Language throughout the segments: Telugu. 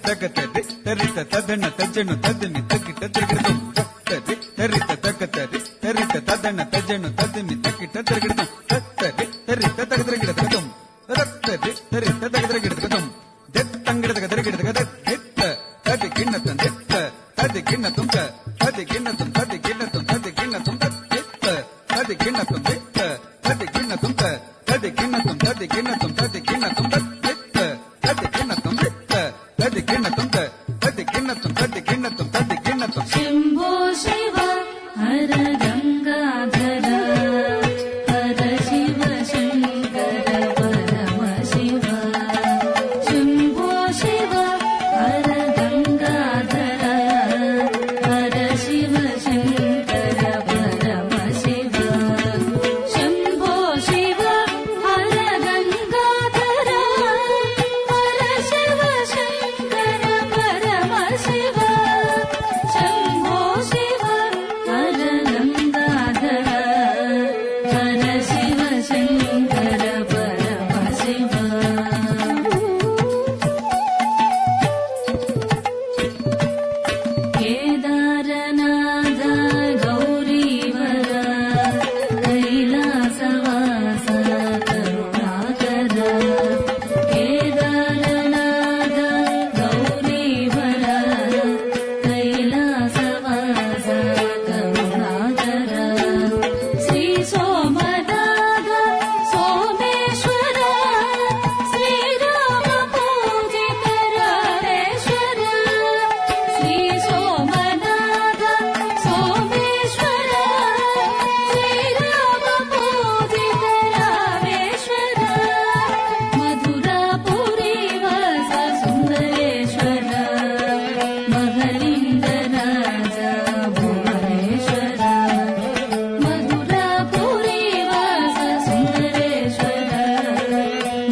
ತಗತರಿ ತರಿತ ತದಣ್ಣ ತಜ್ಜಣ್ಣು ತದ್ದಿಮಿ ತಕ್ಕಿಟ ತಿರುಗಿಡದು ತರಿ ತರಿತ ತಗತರಿ ತರಿತ ತದಣ್ಣ ತಜ್ಜಣ್ಣು ತದ್ದಿಮಿ ತಕ್ಕಿಟ ತಿರುಗಿಡದು ತರಿ ತರಿತ ತಗದರಗಿಡದು ತರಿ ತರಿತ ತಗದರಗಿಡದು ದೆತ್ತಂಗಿಡದ ತಿರುಗಿಡದ ದೆತ್ತ ತದಿ ಗಿಣ್ಣ ತಂದೆತ್ತ ತದಿ ಗಿಣ್ಣ ತುಂಬ ತದಿ ಗಿಣ್ಣ ತುಂಬ ತದಿ ಗಿಣ್ಣ ತುಂಬ ತದಿ ಗಿಣ್ಣ ತುಂಬ ದೆತ್ತ ತದಿ ಗಿಣ್ಣ ತುಂಬ ದೆತ್ತ ತದಿ ಗಿಣ್ಣ ತುಂಬ ತದಿ ಗಿಣ್ಣ ತುಂಬ ತದಿ ಗಿಣ್ಣ ತುಂಬ ತದಿ ಗಿಣ್ಣ ತುಂಬ ದೆತ್ತ ತದಿ ಗಿಣ್ಣ ತುಂಬ ದೆತ್ತ ತದಿ ಗಿಣ್ಣ ತುಂಬ ತದಿ ಗಿಣ್ಣ ತುಂಬ ತದಿ ಗಿಣ್ಣ ತುಂಬ ತದಿ ಗಿಣ್ಣ ತುಂಬ ಶಂಭೋ ಶಿವ ಹರ ಗಂಗಾಧರ ಹರ ಶಿವ ಶಂಕರ ಪರಮ ಶಿವ ಶಂಭೋ ಶಿವ ಹರ ಗಂಗಾಧರ ಹರ ಶಿವ ಶಂಕರ ಪರಮ ಶಿವ ಶಂಭೋ ಶಿವ ಹರ ಗಂಗಾಧರ ಹರ ಶಿವ ಶಂಕರ ಪರಮ ಶಿವ ಶಂಭೋ ಶಿವ ಹರ ಗಂಗಾಧರ ಹರ ಶಿವ ಶಂಕರ ಪರಮ ಶಿವ ಕೇದಾರನಾಥ ಗೌರೀವರ ಕೈಲಾಸವಾಸ ಕರುಣಾಕರ ಕೇದಾರನಾಥ ಗೌರೀವರ ಕೈಲಾಸವಾಸ ಕರುಣಾಕರ ಶ್ರೀ ಸೋಮನಾಥ ಸೋಮೇಶ್ವರ ಶ್ರೀರಾಮ ಪೂಜಿತರಾಮೇಶ್ವರ ಶ್ರೀ ಸೋಮನಾಥ ಸೋಮೇಶ್ವರ ಶ್ರೀರಾಮ ಪೂಜಿತರಾಮೇಶ್ವರ ಮಧುರಾಪುರಿ ವಾಸ ಸುಂದರೇಶ್ವರ ಮಹಲಿಂಗ ರಾಜ ಭುವನೇಶ್ವರ ಮಧುರಾಪುರಿ ವಾಸ ಸುಂದರೇಶ್ವರ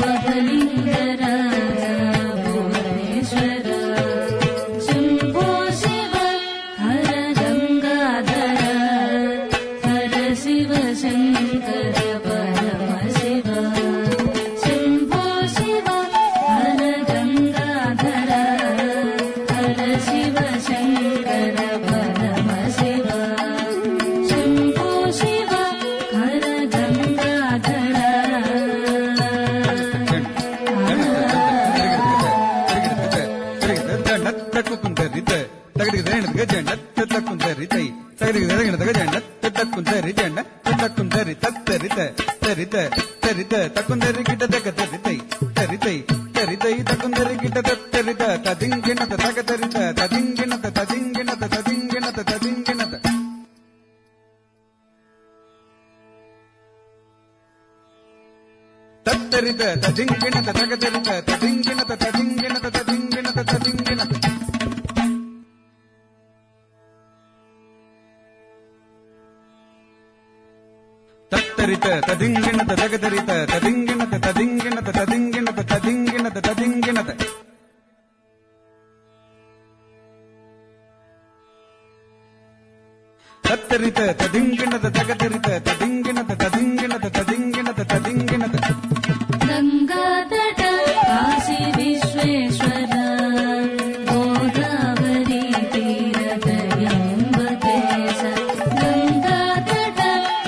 ಮಹಲಿಂಗ ರಾಜ ಭುವನೇಶ್ವರ ಶಂಭೋ ಶಿವ ಹರ ಗಂಗಾಧರ ಹರ ಶಿವ ಶಂಕರ ಪರಮ ಶಿವ ಶಂಭೋ ಶಿವ ಹರ ಗಂಗಾಧರ ಹರ ಶಿವ ಶಂಕರ ಪರಮ ಶಿವ ಶಂಭೋ ಶಿವ ಹರ ಗಂಗಾಧರ ಕುಂದರಿತ ತಗಡಿಗೆ ಜಂಡ ಕುಂದರಿತೈ ತಗಡಿಗೆ ಜಂಡ ಕುಂದರಿ ಜಂಡ ಕುಂದರಿ ತತ್ತರಿತ ತರಿತ ತರಿತ ತಕುಂದರಿ ಗಿಡ ತಗ ತರಿತೈ ತರಿತೈ ತರಿತೈ ತಕುಂದರಿ ಗಿಡ ತರಿತ ತದಿಂಗಿಣತ ತಗ ತರಿತ ತದಿಂಗಿಣತ ತದಿಂಗಿಣತ ತದಿಂಗಿಣತ ತದಿಂಗಿಣತ ತತ್ತರಿತ ತದಿಂಗಿಣತ ತಗ ತರಿತ ತದಿಂಗಿಣತ ತದಿಂಗಿಣತ ತದಿಂಗಿಣತ ತದಿಂಗಿಣತ ತತ್ತರಿತ ತದಿಂಗಿಣತ ತಗದರಿತ ತದಿಂಗಿಣತ ತದಿಂಗಿಣತ ತದಿಂಗಿಣತ ತದಿಂಗಿಣತ ತದಿಂಗಿಣತ ತತ್ತರಿತ ತದಿಂಗಿಣತ ತಗದರಿತ ತದಿಂಗಿಣತ ತದಿಂಗಿಣತ ತದಿಂಗಿಣತ ತದಿಂಗಿಣತ ಗಂಗಾತಟ ಕಾಶಿ ವಿಶ್ವೇಶ್ವರ ಗೋದಾವರಿ ತೀರದ ಎಂಬಕೇಶ ಗಂಗಾತಟ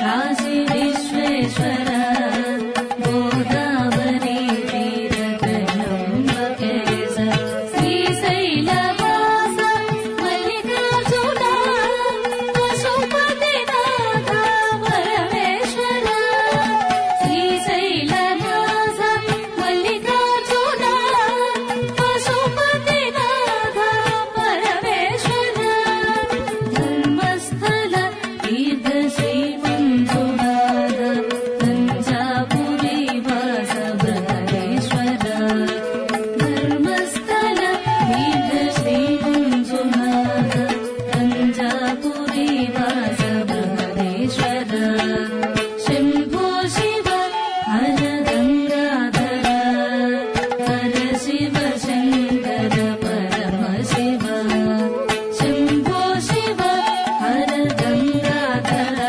ಕಾಶಿ ವಿಶ್ವೇಶ್ವರ ಗೋದಾವರಿ ತೀರದ ಎಂಬಕೇಶ ಶ್ರೀಶೈಲವಾಸ ಮಲ್ಲಿಕಾರ್ಜುನ ಪಶುಪತಿನಾಥ ಪರಮೇಶ್ವರ ಶ್ರೀಶೈಲವಾಸ ಮಲ್ಲಿಕಾರ್ಜುನ ಪಶುಪತಿನಾಥ ಪರಮೇಶ್ವರ ಧರ್ಮಸ್ಥಳ ತೀರ್ಥ ಶ್ರೀ ಮಂಜುನಾಥ ಗಂಜಾಪುರಿ ವಾಸ ಬೃಹದೇಶ್ವರ ಧರ್ಮಸ್ಥಳ ತೀರ್ಥ ಶ್ರೀ ಮಂಜುನಾಥ ಗಂಜಾಪುರಿ ವಾಸ ಬೃಹದೇಶ್ವರ ಶಂಭೋ ಶಿವ ಹರ ಗಂಗಾಧರ ಹರ ಶಿವ ಶಂಕರ ಪರಮ ಶಿವ ಶಂಭೋ ಶಿವ ಹರ ಗಂಗಾಧರ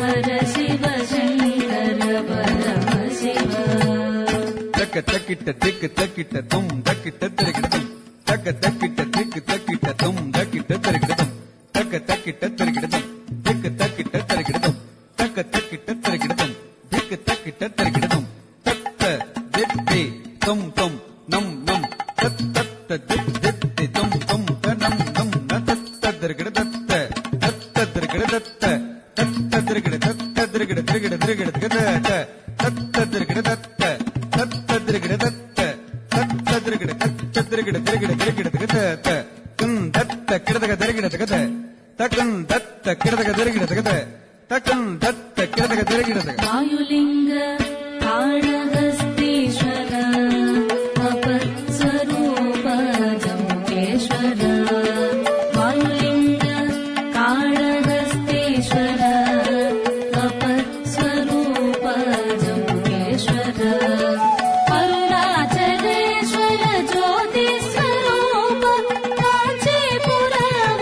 ಹರ ಶಿವ ಶಂಕರ ಪರಮ ಶಿವ ತಕ್ಕ ತಕ್ಕಿಟ್ಟ ದಿಕ್ಕ ತಕ್ಕಿಟ್ಟ ತುಂ ತಕ್ಕಿಟ್ಟ ತಿರುಗಿಡ தக்க தக்கிட்ட திக்கு தக்கிட்ட தும் தக்கிட்ட தருகிடதும் தக்க தக்கிட்ட தருகிடதும் திக்கு தக்கிட்ட தருகிடதும் தக்க தக்கிட்ட தருகிடதும் திக்கு தக்கிட்ட தருகிடதும் தத்த தித்தி தும் தும் நம் நம் தத்த தித்தி தும் தும் நம் நம் தத்த தருகிட தத்த தத்த தருகிட தத்த தத்த தருகிட தத்த தருகிட தருகிட தருகிட தத்த தத்த தருகிட தத்த தத்த தருகிட தத்த தத்த தருகிட தத்த தருகிட தருகிட தருகிட தத்த தன் தத்த கிடதக தருகிட தத்த தக்கன் தத்த கிடதக தருகிட தத்த தக்கன் தத்த கிடதக தருகிட தத்த वायुलिंग काळहस्तीश्वर अपस्वरूप जम्बुकेश्वर वायुलिंग काळहस्तीश्वर अपस्वरूप जम्बुकेश्वर अरुणाचलेश्वर ज्योतिस्वरूप काञ्चीपुरवास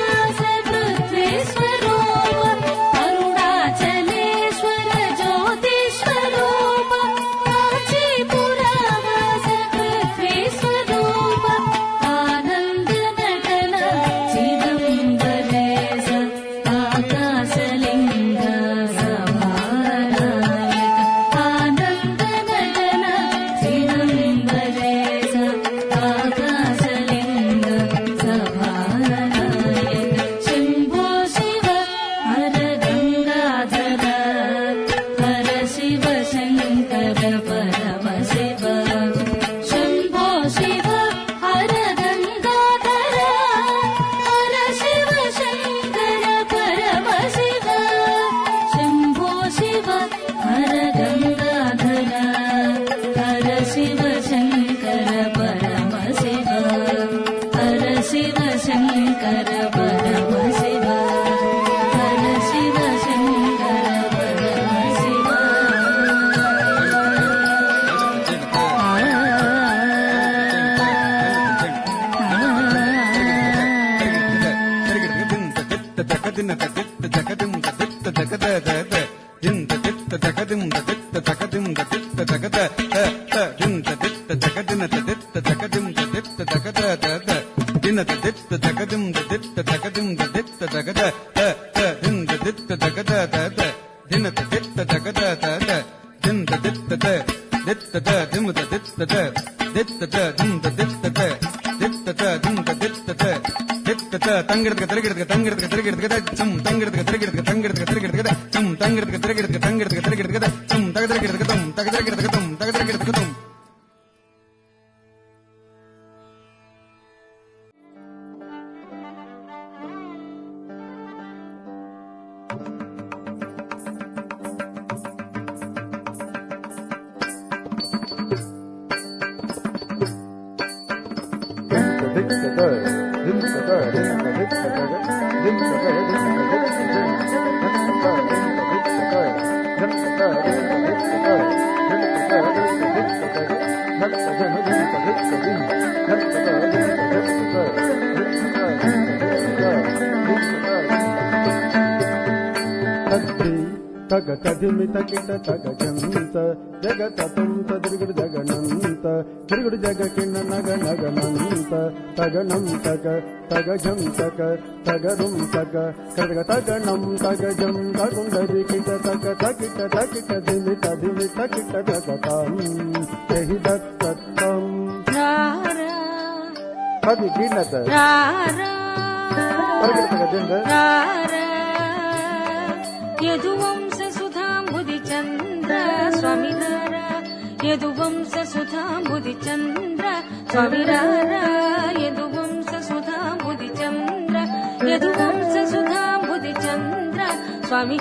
पृथ्वीस्वरूप अरुणाचलेश्वर ज्योतिस्वरूप काञ्चीपुरवास पृथ्वीस्वरूप आनन्द नटन चिदम्बरेश आकाशलिङ्ग सभानायक आनन्द नटन चिदम्बरेश आकाशलिङ्ग सभानायक शम्भो शिव हर गङ्गाधर हर शिव शङ्कर परम शिव शम्भो शिव हर गङ्गाधर हर शिव शङ्कर परम शिव शम्भो शिव हर गङ्गाधर हर शिव शङ्कर परम शिव हर शिव शङ्कर परम शिव हर शिव शङ्कर परम शिव ತಂಗಿಡಕ ತರಗಿಡಕ ತಂಗಿಡಕ ತರಗಿಡಕ ಚಂ ತಂಗಿಡಕ ತರಗಿಡಕ ತಂಗಿಡಕ ತರಗಿಡಕ ಚಂ ತಂಗಿಡಕ ತರಗಿಡಕ ತಂಗಿಡಕ ತರಗಿಡಕ ಚಂ ತಗದರಗಿಡಕ ತಂ ತಗದರಗಿಡಕ ತಂ ತಗದರಗಿಡಕ ತಂ ತಗ ತದಿಮಿತ ಕಿಟ ತಗ ಜಂತ ಜಗತ ತುಂತ ತಿರುಗುಡು ಜಗನಂತ ತಿರುಗುಡು ಜಗ ಕಿಣ್ಣ ನಗ ನಗನಂತ ತಗನಂ ತಗ ತಗ ಜಂ ತಗ ತಗರುಂ ತಗ ಕರಗ ತಗನಂ ತಗ ಜಂ ತಗುಂಡರಿ ಕಿಟ ತಗ ತಕಿಟ ತಕಿಟ ದಿಮಿತ ದಿಮಿತ ಕಿಟ ತಗತಂ ತೆಹಿ ದತ್ತಂ ಪದಿ ಕಿಣ್ಣತ ಪರಗಡ ತಗ ದಿಂದ यदुवंश सुधाम्बुधि चन्द्र स्वामी यदुवंश सुधाम्बुधि चन्द्र स्वामी यदुवंश सुधाम्बुधि चन्द्र यदुवंश सुधाम्बुधि चन्द्र स्वामी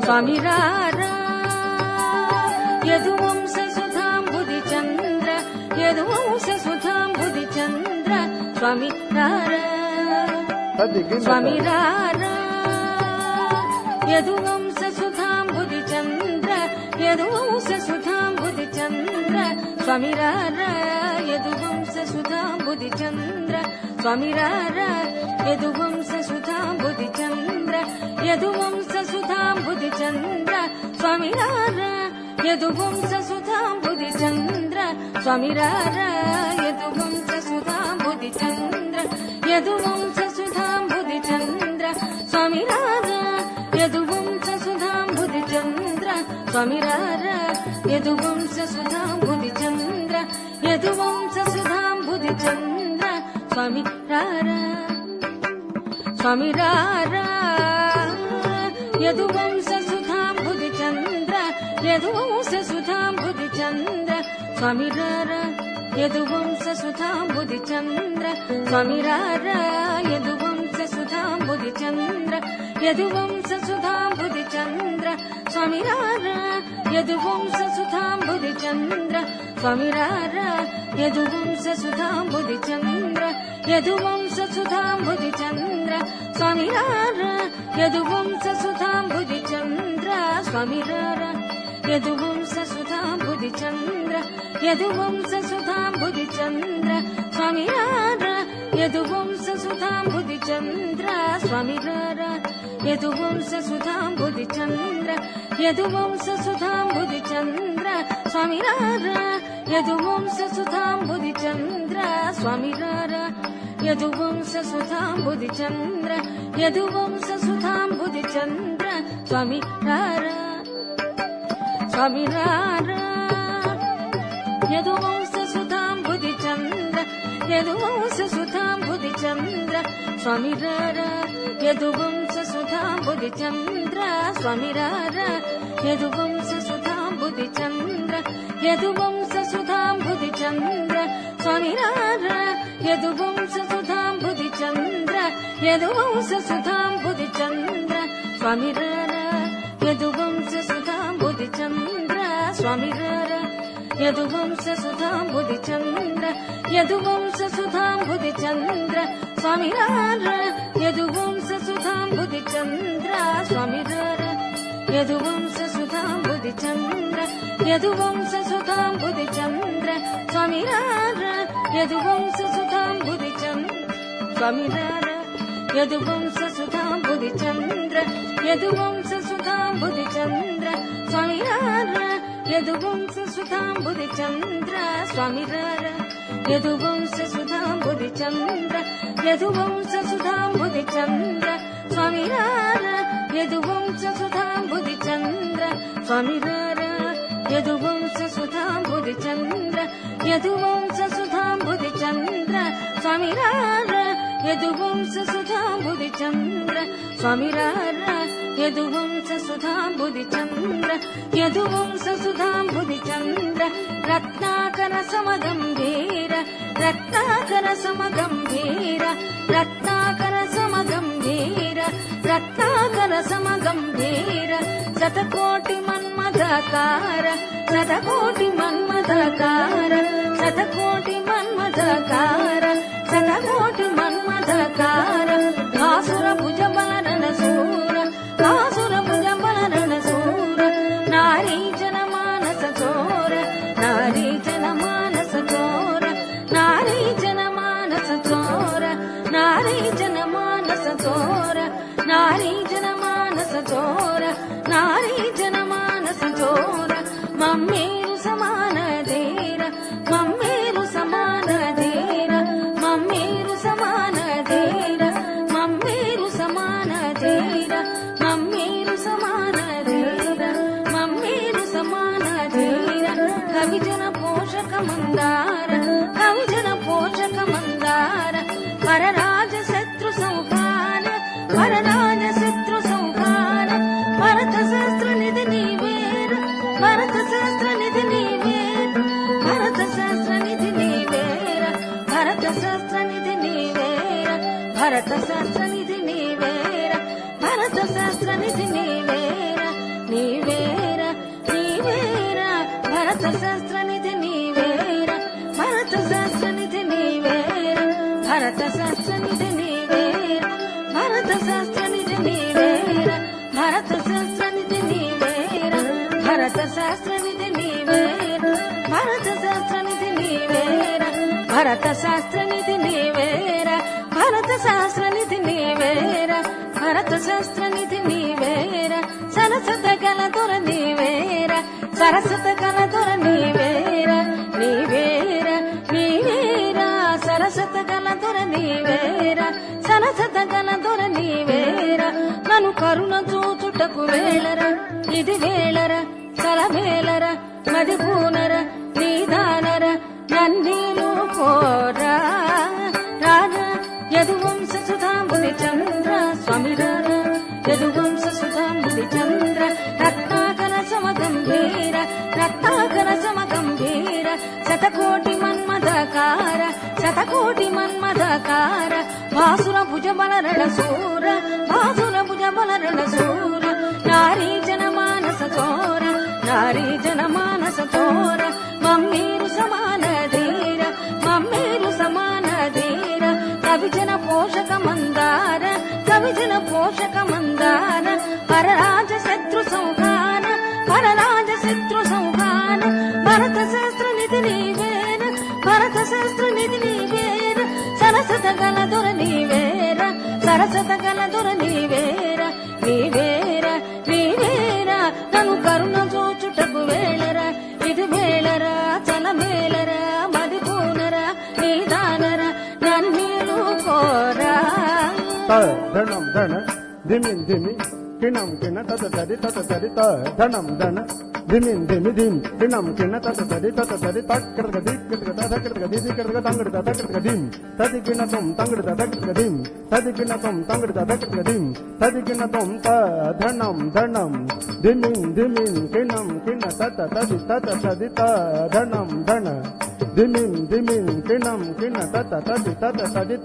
स्वामी यदुवंश सुधाम्बुधि चन्द्र यदुवंश सुधाम्बुधि चन्द्र स्वामी स्वामी यदुवंश सुधाम्बुधि चन्द्र यदुवंश सुधाम्बुधि चन्द्र स्वामी यदुवंश सुधाम्बुधि चन्द्र स्वामी यदुवंश सुधाम्बुधि चन्द्र यदुवंश सुधाम्बुधि चन्द्र स्वामी यदुवंश सुधाम्बुधि चन्द्र स्वामी यदुवंश సుధాంబుది చంద్ర యదువంశ సుధాంబుది చంద్ర స్వామి రారా యదువంశ సుధాంబుది చంద్ర స్వామి రారా యదువంశ సుధాంబుది చంద్ర యదువంశ సుధాంబుది చంద్ర స్వామి రారా స్వామి రారా యదువంశ సుధాంబుది చంద్ర యదువంశ సుధాంబుది చంద్ర స్వామి రారా యదువంశ సుధాంబుది చంద్ర స్వామి రారా యదువంశ సుధాంబుది చంద్ర యదువంశ సుధాంబుది చంద్ర స్వామి రారా యదువంశ సుధాంబుది చంద్ర స్వామి రారా యదువంశ సుధాంబుది చంద్ర యదువంశ సుధాంబుది చంద్ర స్వామి రారా యదువంశ సుధాంబుది చంద్ర స్వామి రారా యదువంశ సుధాంబుది చంద్ర యదువంశ సుధాంబుది చంద్ర స్వామి రారా యదువంశ సుధాంబుది చంద్ర స్వామి రారా యదువంశ సుధాంబుది చంద్ర యదువంశ సుధాంబుది చంద్ర స్వామి రారా యదువంశ సుధాంబుది చంద్ర స్వామి రారా యదువంశ సుధాంబుది చంద్ర యదువంశ సుధాంబుది చంద్ర స్వామి రారా స్వామి రారా యదువంశ సుధాంబుది చంద్ర యదువంశ సుధాంబుది చంద్ర స్వామి రారా యదువంశ సుధాంబుది చంద్ర స్వామి రారా యదువంశ సుధాంబుది చంద్ర యదువంశ సుధాంబుది చంద్ర స్వామి రారా యదువంశ సుధాంబుది చంద్ర యదువంశ సుధాంబుది చంద్ర స్వామి రారా యదువంశ సుధాంబుది చంద్ర స్వామి రారా యదువంశ సుధాంబుది చంద్ర యదువంశ సుధాంబుది చంద్ర స్వామి రారా యదువంశ సుధాంబుది చంద్ర స్వామి రారా యదువంశ సుధాంబుది చంద్ర యదువంశ సుధాంబుది చంద్ర స్వామి రారా యదువంశ సుధాంబుది చంద్ర స్వామి రారా యదువంశ సుధాంబుది చంద్ర యదువంశ సుధాంబుది చంద్ర స్వామి రారా యదువంశ సుధాంబుది చంద్ర స్వామి రారా యదువంశ సుధాంబుది చంద్ర యదువంశ సుధాంబుది చంద్ర స్వామి రారా యదువంశ సుధాంబుది చంద్ర స్వామి రారా యదువంశ సుధాంబుది చంద్ర యదువంశ సుధాంబుది చంద్ర స్వామి రారా యదువంశ సుధాంబుది చంద్ర స్వామి రారా యదువంశ సుధాంబుది చంద్ర యదువంశ సుధాంబుది చంద్ర రత్నాకర సమగంభీర రత్నాకర సమగంభీర రత్నాకర సమగంభీర రత్నాకర సమగంభీర శతకోటి మన్మథకార శతకోటి మన్మథకార శతకోటి మన్మథకార శతకోటి మన్మథకార ఆసుర భుజ బలరణ సూర ఆసుర భుజ బలరణ సూర నారీ జన మానస చోర నారీ జన మానస చోర నారీ జన మానస చోర నారీ జన మానస చోర నారీ జన మానస చోర నారీ జన మానస చోర మమ్మేరు సమాన ధీర మమ్మేరు సమాన ధీర మమ్మేరు సమాన ధీర మమ్మేరు సమాన ధీర మమ్మేరు సమాన ధీర మమ్మేరు సమాన ధీర కవిజన పోషక మందార కవిజన పోషక మందార పరరాజ శత్రు సంహార పరరాజ శత్రు సంహార భరత శాస్త్ర నిధి నీవేర భరత శాస్త్ర నిధి నీవేర భరత శాస్త్ర నిధి నీవేర భరత శాస్త్ర నిధి నీవేర భరత శాస్త్ర నిధి నీవేర భరత శాస్త్ర నిధి నీవేర నీవేర నీవేర భరత శాస్త్ర నిధి నీవేర భరత శాస్త్ర నిధి నీవేర భరత శాస్త్ర నిధి నీవేర భరత శాస్త్ర నిధి నీవేర భరత శాస్త్ర నిధి నీవేర భరత శాస్త్ర నిధి నీవేర భరత శాస్త్ర నిధి నీవేర భరత శాస్త్ర నిధి నీవేర భరత శాస్త్ర నిధి నీవేర భరత శాస్త్ర నిధి నీవేర సరసత గల దొర నీవేర సరసత గల దొర నీవేర నీవేర నీవేర సరసత గల ఇది వేళర కలవేలర మది పూనర నీదానర నన్నీలు కోరా రారా యదువంశ సుధాంబుది చంద్ర స్వామి రారా యదువంశ సుధాంబుది చంద్ర రత్నాకర సమగంభీర రత్నాకర సమగంభీర శతకోటి మన్మథకార శతకోటి మన్మథకార భాసుర భుజ బలరణ సూర భాసుర భుజ బలరణ సూర నారీ జన మానస చోర నారీ జన మానస చోర మమ్మీరు సమాన ధీర మమ్మీరు సమాన ధీర కవిజన పోషక మందార కవిజన పోషక మందార పరరాజ శత్రు సంహార పరరాజ శత్రు సంహార భరత శాస్త్ర నిధి నీవేర భరత శాస్త్ర నిధి నీవేర సరసత గల దొర నీవేర సరసత గల దొర నీవేర నీవేర నీవేర నన్ను కరుణ చూచుటకు వేళరా ఇది వేళరా చల మేలరా మది పూనరా నీదానరా నన్నీలు కోరా ధనం ధన ధిమిన్ ధిమి కిణం కిణ తత తరి ధనం ధన ధిమిన్ ధిమి ధిమ్ కిణం కిణ తత తరి తక్కడగ దిక్కడగ తక్కడగ దిక్కడగ తంగడ తక్కడగ దిమ్ తది కిణ తొం తంగడ తక్కడగ దిమ్ తది కిణ తొం తంగడ తక్కడగ దిమ్ తది కిణ తొం ధనం ధనం ధిమిన్ ధిమిన్ కిణం కిణ తత తది ధనం ధన ధిమిన్ ధిమిన్ కిణం కిణ తత తది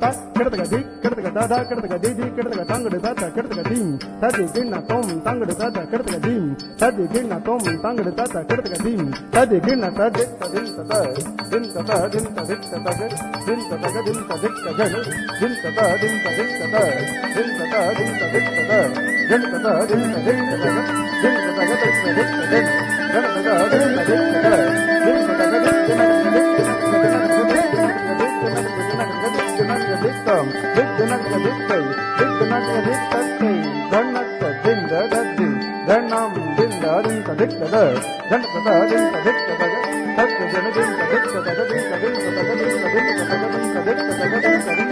తక్కడగ దిక్కడగ తక్కడగ దిక్కడగ తంగడ తక్కడగ దిమ్ తది కిణ తొం తంగడ తక్కడగ దిమ్ తది కిణ తొం తంగడ తక్కడగ దిమ్ తది కిణ తది దిన్ తత దిన్ తత దిన్ తదిక్ తత దిన్ తతగ దిన్ తదిక్ తగ దిన్ తత దిన్ తదిక్ తత దిన్ తత దిన్ తదిక్ తత దిన్ తత దిన్ తదిక్ తత దిన్ తతగ దిన్ తదిక్ తత దిన్ తతగ దిన్ తదిక్ తత దిన్ తతగ దిన్ ధనం దింద దింత దిక్తద ధనతద దింత దిక్తద తత్త జన దింత దిక్తద దింత దింత దింత దింత దింత దింత దింత దింత